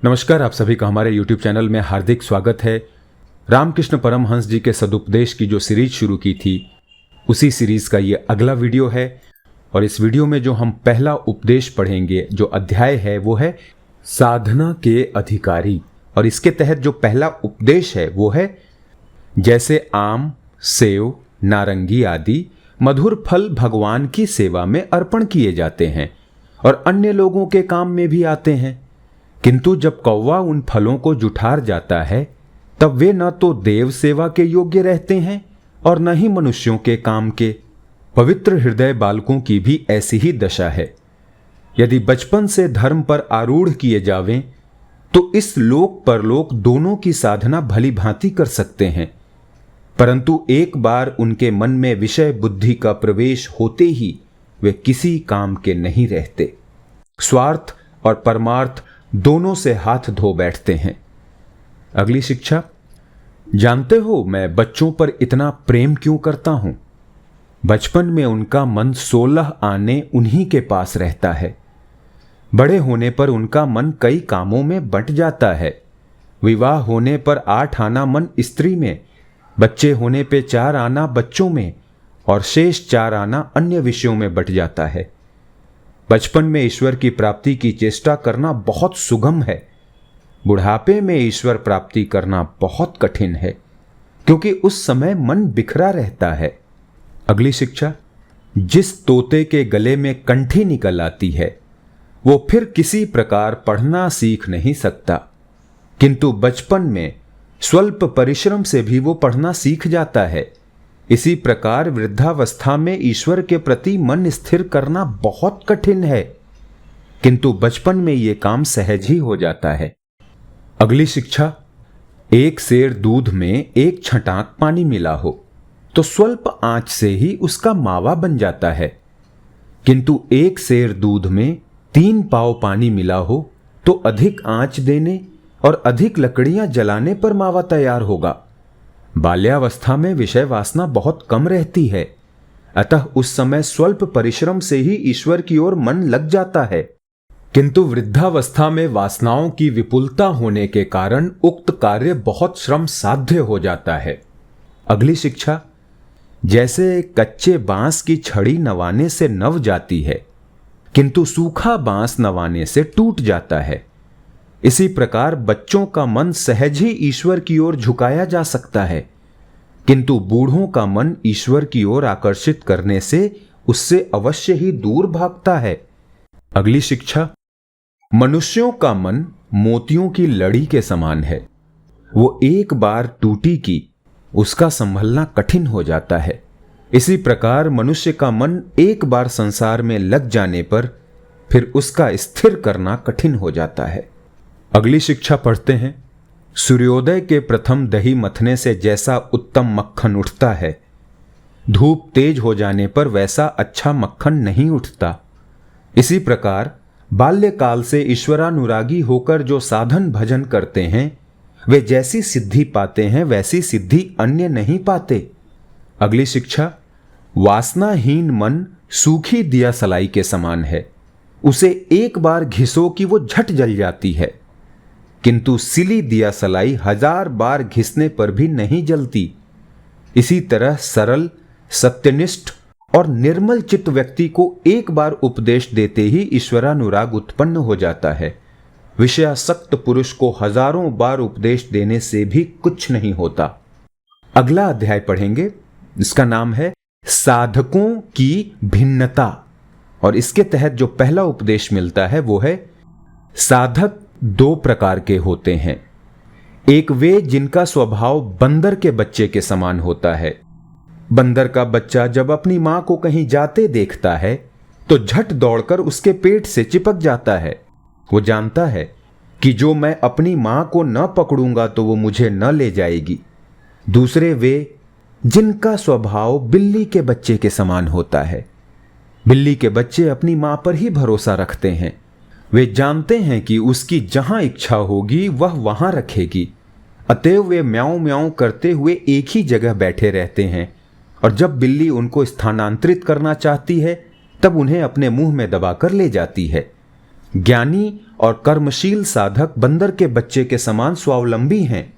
नमस्कार, आप सभी का हमारे YouTube चैनल में हार्दिक स्वागत है। रामकृष्ण परमहंस जी के सदुपदेश की जो सीरीज शुरू की थी, उसी सीरीज का ये अगला वीडियो है। और इस वीडियो में जो हम पहला उपदेश पढ़ेंगे, जो अध्याय है, वो है साधना के अधिकारी। और इसके तहत जो पहला उपदेश है वो है, जैसे आम, सेव, नारंगी आदि मधुर फल भगवान की सेवा में अर्पण किए जाते हैं और अन्य लोगों के काम में भी आते हैं, किंतु जब कौवा उन फलों को जुठार जाता है तब वे न तो देव सेवा के योग्य रहते हैं और न ही मनुष्यों के काम के। पवित्र हृदय बालकों की भी ऐसी ही दशा है। यदि बचपन से धर्म पर आरूढ़ किए जावें तो इस लोक परलोक दोनों की साधना भली भांति कर सकते हैं, परंतु एक बार उनके मन में विषय बुद्धि का प्रवेश होते ही वे किसी काम के नहीं रहते। स्वार्थ और परमार्थ दोनों से हाथ धो बैठते हैं। अगली शिक्षा, जानते हो मैं बच्चों पर इतना प्रेम क्यों करता हूं? बचपन में उनका मन 16 आने उन्हीं के पास रहता है। बड़े होने पर उनका मन कई कामों में बंट जाता है। विवाह होने पर 8 आना मन स्त्री में, बच्चे होने पे 4 आना बच्चों में और शेष 4 आना अन्य विषयों में बंट जाता है। बचपन में ईश्वर की प्राप्ति की चेष्टा करना बहुत सुगम है। बुढ़ापे में ईश्वर प्राप्ति करना बहुत कठिन है, क्योंकि उस समय मन बिखरा रहता है। अगली शिक्षा, जिस तोते के गले में कंठी निकल आती है वो फिर किसी प्रकार पढ़ना सीख नहीं सकता, किंतु बचपन में स्वल्प परिश्रम से भी वो पढ़ना सीख जाता है। इसी प्रकार वृद्धावस्था में ईश्वर के प्रति मन स्थिर करना बहुत कठिन है, किंतु बचपन में ये काम सहज ही हो जाता है। अगली शिक्षा, एक सेर दूध में 1 छटाक पानी मिला हो तो स्वल्प आंच से ही उसका मावा बन जाता है, किंतु 1 सेर दूध में 3 पाव पानी मिला हो तो अधिक आंच देने और अधिक लकड़ियां जलाने पर मावा तैयार होगा। बाल्यावस्था में विषय वासना बहुत कम रहती है, अतः उस समय स्वल्प परिश्रम से ही ईश्वर की ओर मन लग जाता है, किंतु वृद्धावस्था में वासनाओं की विपुलता होने के कारण उक्त कार्य बहुत श्रम साध्य हो जाता है। अगली शिक्षा, जैसे कच्चे बांस की छड़ी नवाने से नव जाती है, किंतु सूखा बांस नवाने से टूट जाता है, इसी प्रकार बच्चों का मन सहज ही ईश्वर की ओर झुकाया जा सकता है, किंतु बूढ़ों का मन ईश्वर की ओर आकर्षित करने से उससे अवश्य ही दूर भागता है। अगली शिक्षा, मनुष्यों का मन मोतियों की लड़ी के समान है। वो एक बार टूटी की उसका संभलना कठिन हो जाता है। इसी प्रकार मनुष्य का मन एक बार संसार में लग जाने पर फिर उसका स्थिर करना कठिन हो जाता है। अगली शिक्षा पढ़ते हैं, सूर्योदय के प्रथम दही मथने से जैसा उत्तम मक्खन उठता है, धूप तेज हो जाने पर वैसा अच्छा मक्खन नहीं उठता। इसी प्रकार बाल्यकाल से ईश्वरानुरागी होकर जो साधन भजन करते हैं वे जैसी सिद्धि पाते हैं वैसी सिद्धि अन्य नहीं पाते। अगली शिक्षा, वासनाहीन मन सूखी दिया सलाई के समान है। उसे एक बार घिसो कि वो झट जल जाती है, किंतु सिली दिया सलाई 1000 बार घिसने पर भी नहीं जलती। इसी तरह सरल, सत्यनिष्ठ और निर्मल चित्त व्यक्ति को एक बार उपदेश देते ही ईश्वरानुराग उत्पन्न हो जाता है। विषयासक्त पुरुष को हजारों बार उपदेश देने से भी कुछ नहीं होता। अगला अध्याय पढ़ेंगे, इसका नाम है साधकों की भिन्नता। और इसके तहत जो पहला उपदेश मिलता है वो है, साधक 2 प्रकार के होते हैं। एक वे जिनका स्वभाव बंदर के बच्चे के समान होता है। बंदर का बच्चा जब अपनी मां को कहीं जाते देखता है तो झट दौड़कर उसके पेट से चिपक जाता है। वो जानता है कि जो मैं अपनी मां को न पकड़ूंगा तो वो मुझे न ले जाएगी। दूसरे वे जिनका स्वभाव बिल्ली के बच्चे के समान होता है। बिल्ली के बच्चे अपनी मां पर ही भरोसा रखते हैं। वे जानते हैं कि उसकी जहां इच्छा होगी वह वहां रखेगी, अतएव वे म्याऊं म्याऊं करते हुए एक ही जगह बैठे रहते हैं, और जब बिल्ली उनको स्थानांतरित करना चाहती है तब उन्हें अपने मुंह में दबाकर ले जाती है। ज्ञानी और कर्मशील साधक बंदर के बच्चे के समान स्वावलंबी हैं।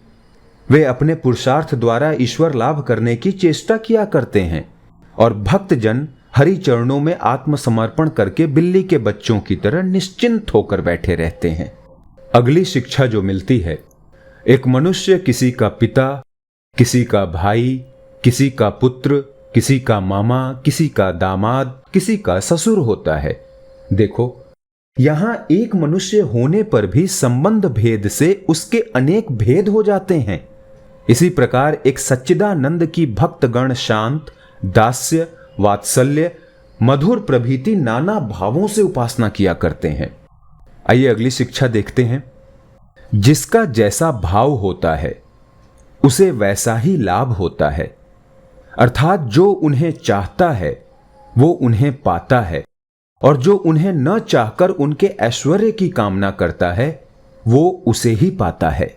वे अपने पुरुषार्थ द्वारा ईश्वर लाभ करने की चेष्टा किया करते हैं और भक्तजन हरि चरणों में आत्मसमर्पण करके बिल्ली के बच्चों की तरह निश्चिंत होकर बैठे रहते हैं। अगली शिक्षा जो मिलती है, एक मनुष्य किसी का पिता, किसी का भाई, किसी का पुत्र, किसी का मामा, किसी का दामाद, किसी का ससुर होता है। देखो, यहां एक मनुष्य होने पर भी संबंध भेद से उसके अनेक भेद हो जाते हैं। इसी प्रकार एक सच्चिदानंद की भक्तगण शांत, दास्य, वात्सल्य, मधुर प्रभृति नाना भावों से उपासना किया करते हैं। आइए अगली शिक्षा देखते हैं। जिसका जैसा भाव होता है उसे वैसा ही लाभ होता है, अर्थात जो उन्हें चाहता है वो उन्हें पाता है और जो उन्हें न चाहकर उनके ऐश्वर्य की कामना करता है वो उसे ही पाता है।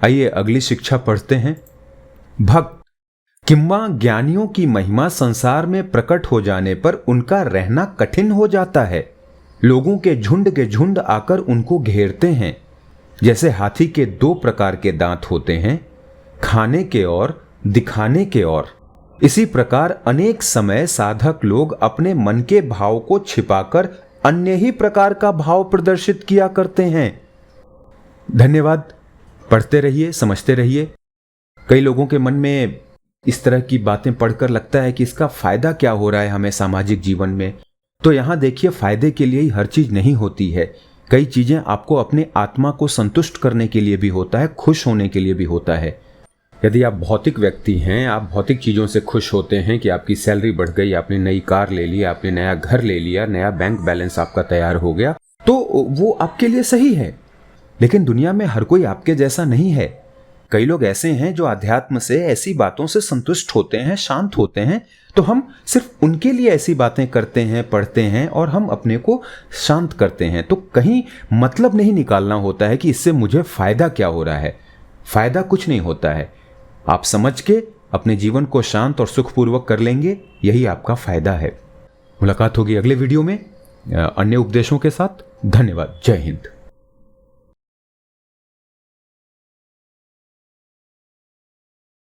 आइए अगली शिक्षा पढ़ते हैं। भक्त किंवा ज्ञानियों की महिमा संसार में प्रकट हो जाने पर उनका रहना कठिन हो जाता है। लोगों के झुंड आकर उनको घेरते हैं। जैसे हाथी के 2 प्रकार के दांत होते हैं, खाने के और दिखाने के और। इसी प्रकार अनेक समय साधक लोग अपने मन के भाव को छिपाकर अन्य ही प्रकार का भाव प्रदर्शित किया करते हैं। धन्यवाद। पढ़ते रहिए, समझते रहिए। कई लोगों के मन में इस तरह की बातें पढ़कर लगता है कि इसका फायदा क्या हो रहा है हमें सामाजिक जीवन में। तो यहां देखिए, फायदे के लिए ही हर चीज नहीं होती है। कई चीजें आपको अपने आत्मा को संतुष्ट करने के लिए भी होता है, खुश होने के लिए भी होता है। यदि आप भौतिक व्यक्ति हैं, आप भौतिक चीजों से खुश होते हैं कि आपकी सैलरी बढ़ गई, आपने नई कार ले ली, आपने नया घर ले लिया, नया बैंक बैलेंस आपका तैयार हो गया, तो वो आपके लिए सही है। लेकिन दुनिया में हर कोई आपके जैसा नहीं है। कई लोग ऐसे हैं जो अध्यात्म से, ऐसी बातों से संतुष्ट होते हैं, शांत होते हैं, तो हम सिर्फ उनके लिए ऐसी बातें करते हैं, पढ़ते हैं और हम अपने को शांत करते हैं। तो कहीं मतलब नहीं निकालना होता है कि इससे मुझे फायदा क्या हो रहा है। फायदा कुछ नहीं होता है। आप समझ के अपने जीवन को शांत और सुखपूर्वक कर लेंगे, यही आपका फायदा है। मुलाकात होगी अगले वीडियो में अन्य उपदेशों के साथ। धन्यवाद। जय हिंद।